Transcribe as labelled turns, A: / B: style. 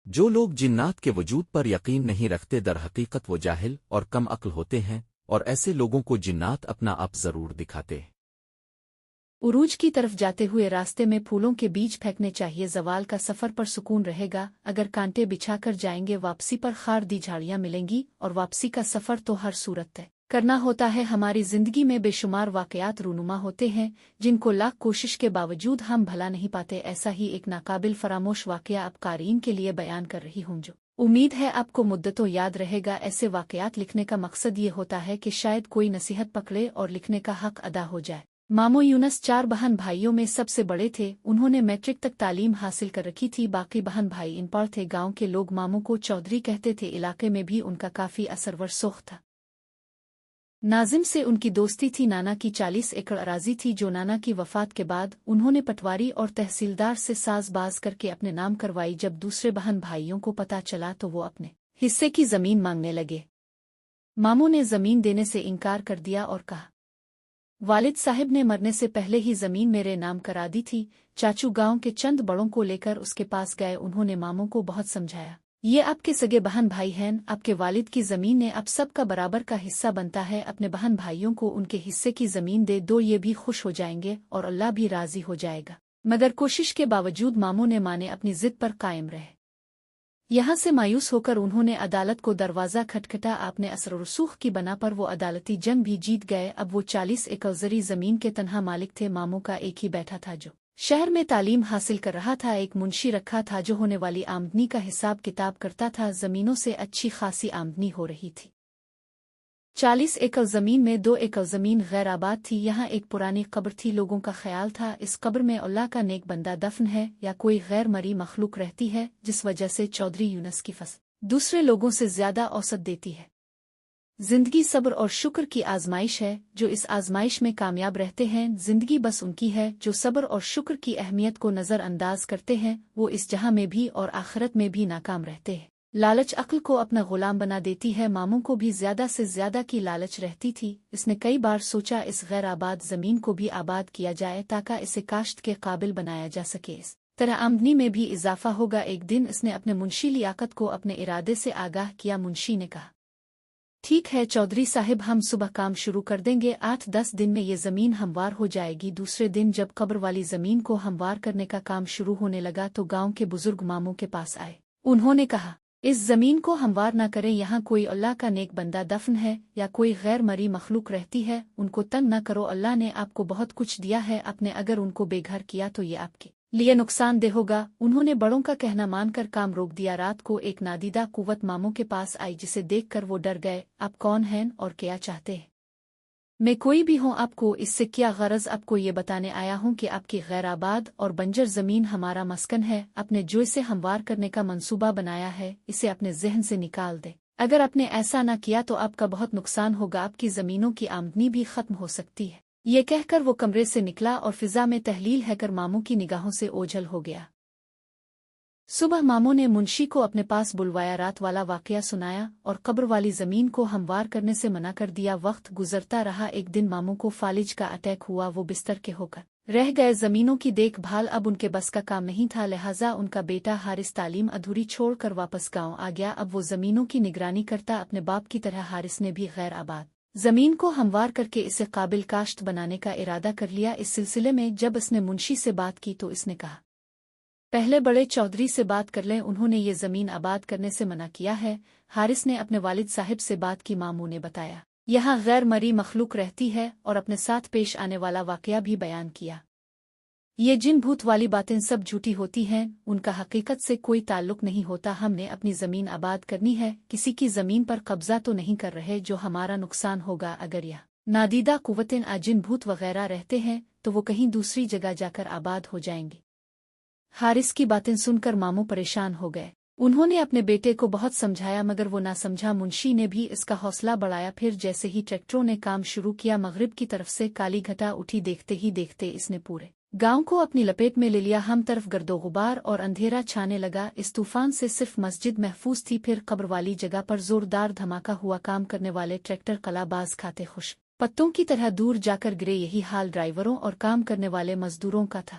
A: جو لوگ جنات کے وجود پر یقین نہیں رکھتے در حقیقت وہ جاہل اور کم عقل ہوتے ہیں، اور ایسے لوگوں کو جنات اپنا آپ ضرور دکھاتے ہیں۔
B: عروج کی طرف جاتے ہوئے راستے میں پھولوں کے بیج پھینکنے چاہیے، زوال کا سفر پر سکون رہے گا، اگر کانٹے بچھا کر جائیں گے واپسی پر خار دی جھاڑیاں ملیں گی، اور واپسی کا سفر تو ہر صورت طے کرنا ہوتا ہے۔ ہماری زندگی میں بے شمار واقعات رونما ہوتے ہیں جن کو لاکھ کوشش کے باوجود ہم بھلا نہیں پاتے، ایسا ہی ایک ناقابل فراموش واقعہ اب قارئین کے لیے بیان کر رہی ہوں جو امید ہے آپ کو مدتوں یاد رہے گا۔ ایسے واقعات لکھنے کا مقصد یہ ہوتا ہے کہ شاید کوئی نصیحت پکڑے اور لکھنے کا حق ادا ہو جائے۔ ماموں یونس 4 بہن بھائیوں میں سب سے بڑے تھے، انہوں نے میٹرک تک تعلیم حاصل کر رکھی تھی، باقی بہن بھائی ان پڑھ تھے۔ گاؤں کے لوگ ماموں کو چودھری کہتے تھے، علاقے میں بھی ان کا کافی اثر ورسوخ تھا۔ ناظم سے ان کی دوستی تھی، نانا کی 40 ایکڑ اراضی تھی جو نانا کی وفات کے بعد انہوں نے پٹواری اور تحصیلدار سے ساز باز کر کے اپنے نام کروائی۔ جب دوسرے بہن بھائیوں کو پتہ چلا تو وہ اپنے حصے کی زمین مانگنے لگے۔ ماموں نے زمین دینے سے انکار کر دیا اور کہا، والد صاحب نے مرنے سے پہلے ہی زمین میرے نام کرا دی تھی۔ چاچو گاؤں کے چند بڑوں کو لے کر اس کے پاس گئے، انہوں نے ماموں کو بہت سمجھایا، یہ آپ کے سگے بہن بھائی ہیں، آپ کے والد کی زمین نے اب سب کا برابر کا حصہ بنتا ہے، اپنے بہن بھائیوں کو ان کے حصے کی زمین دے دو، یہ بھی خوش ہو جائیں گے اور اللہ بھی راضی ہو جائے گا۔ مگر کوشش کے باوجود ماموں نے مانے اپنی ضد پر قائم رہے۔ یہاں سے مایوس ہو کر انہوں نے عدالت کو دروازہ کھٹکھٹا، آپ نے اثر و رسوخ کی بنا پر وہ عدالتی جنگ بھی جیت گئے۔ اب وہ 40 ایکڑ زرعی زمین کے تنہا مالک تھے۔ ماموں کا ایک ہی بیٹا تھا جو شہر میں تعلیم حاصل کر رہا تھا، ایک منشی رکھا تھا جو ہونے والی آمدنی کا حساب کتاب کرتا تھا۔ زمینوں سے اچھی خاصی آمدنی ہو رہی تھی۔ 40 ایکڑ زمین میں 2 ایکڑ زمین غیر آباد تھی، یہاں ایک پرانی قبر تھی۔ لوگوں کا خیال تھا اس قبر میں اللہ کا نیک بندہ دفن ہے یا کوئی غیر مری مخلوق رہتی ہے، جس وجہ سے چودھری یونس کی فصل دوسرے لوگوں سے زیادہ اوسط دیتی ہے۔ زندگی صبر اور شکر کی آزمائش ہے، جو اس آزمائش میں کامیاب رہتے ہیں، زندگی بس ان کی ہے جو صبر اور شکر کی اہمیت کو نظر انداز کرتے ہیں، وہ اس جہاں میں بھی اور آخرت میں بھی ناکام رہتے ہیں۔ لالچ عقل کو اپنا غلام بنا دیتی ہے، ماموں کو بھی زیادہ سے زیادہ کی لالچ رہتی تھی۔ اس نے کئی بار سوچا اس غیر آباد زمین کو بھی آباد کیا جائے تاکہ اسے کاشت کے قابل بنایا جا سکے، اس طرح آمدنی میں بھی اضافہ ہوگا۔ ایک دن اس نے اپنے منشی لیاقت کو اپنے ارادے سے آگاہ کیا۔ منشی نے کہا، ٹھیک ہے چودھری صاحب، ہم صبح کام شروع کر دیں گے، 8-10 دن میں یہ زمین ہموار ہو جائے گی۔ دوسرے دن جب قبر والی زمین کو ہموار کرنے کا کام شروع ہونے لگا تو گاؤں کے بزرگ ماموں کے پاس آئے، انہوں نے کہا، اس زمین کو ہموار نہ کریں، یہاں کوئی اللہ کا نیک بندہ دفن ہے یا کوئی غیر مری مخلوق رہتی ہے، ان کو تنگ نہ کرو، اللہ نے آپ کو بہت کچھ دیا ہے، آپ نے اگر ان کو بے گھر کیا تو یہ آپ کے لیے نقصان دہ ہوگا۔ انہوں نے بڑوں کا کہنا مان کر کام روک دیا۔ رات کو ایک نادیدہ قوت ماموں کے پاس آئی جسے دیکھ کر وہ ڈر گئے۔ آپ کون ہیں اور کیا چاہتے ہیں؟ میں کوئی بھی ہوں، آپ کو اس سے کیا غرض؟ آپ کو یہ بتانے آیا ہوں کہ آپ کی غیر آباد اور بنجر زمین ہمارا مسکن ہے، اپنے جو اسے ہموار کرنے کا منصوبہ بنایا ہے اسے اپنے ذہن سے نکال دے، اگر آپ نے ایسا نہ کیا تو آپ کا بہت نقصان ہوگا، آپ کی زمینوں کی آمدنی بھی ختم ہو سکتی ہے۔ یہ کہہ کر وہ کمرے سے نکلا اور فضا میں تحلیل ہے کر ماموں کی نگاہوں سے اوجھل ہو گیا۔ صبح ماموں نے منشی کو اپنے پاس بلوایا، رات والا واقعہ سنایا اور قبر والی زمین کو ہموار کرنے سے منع کر دیا۔ وقت گزرتا رہا، ایک دن ماموں کو فالج کا اٹیک ہوا، وہ بستر کے ہو کر رہ گئے۔ زمینوں کی دیکھ بھال اب ان کے بس کا کام نہیں تھا، لہٰذا ان کا بیٹا حارث تعلیم ادھوری چھوڑ کر واپس گاؤں آ گیا۔ اب وہ زمینوں کی نگرانی کرتا، اپنے باپ کی طرح حارث نے بھی غیر آباد زمین کو ہموار کر کے اسے قابل کاشت بنانے کا ارادہ کر لیا۔ اس سلسلے میں جب اس نے منشی سے بات کی تو اس نے کہا، پہلے بڑے چودھری سے بات کر لیں، انہوں نے یہ زمین آباد کرنے سے منع کیا ہے۔ حارث نے اپنے والد صاحب سے بات کی، ماموں نے بتایا یہاں غیر مری مخلوق رہتی ہے اور اپنے ساتھ پیش آنے والا واقعہ بھی بیان کیا۔ یہ جن بھوت والی باتیں سب جھوٹی ہوتی ہیں، ان کا حقیقت سے کوئی تعلق نہیں ہوتا۔ ہم نے اپنی زمین آباد کرنی ہے، کسی کی زمین پر قبضہ تو نہیں کر رہے جو ہمارا نقصان ہوگا۔ اگر یہ نادیدہ قوتیں جن بھوت وغیرہ رہتے ہیں تو وہ کہیں دوسری جگہ جا کر آباد ہو جائیں گی۔ حارث کی باتیں سن کر ماموں پریشان ہو گئے، انہوں نے اپنے بیٹے کو بہت سمجھایا مگر وہ نہ سمجھا۔ منشی نے بھی اس کا حوصلہ بڑھایا، پھر جیسے ہی ٹریکٹروں نے کام شروع کیا، مغرب کی طرف سے کالی گھٹا اٹھی، دیکھتے ہی دیکھتے اس نے پورے گاؤں کو اپنی لپیٹ میں لے لیا۔ ہم طرف گرد و غبار اور اندھیرا چھانے لگا۔ اس طوفان سے صرف مسجد محفوظ تھی، پھر قبر والی جگہ پر زوردار دھماکہ ہوا، کام کرنے والے ٹریکٹر قلا باز کھاتے خوش پتوں کی طرح دور جا کر گرے۔ یہی حال ڈرائیوروں اور کام کرنے والے مزدوروں کا تھا۔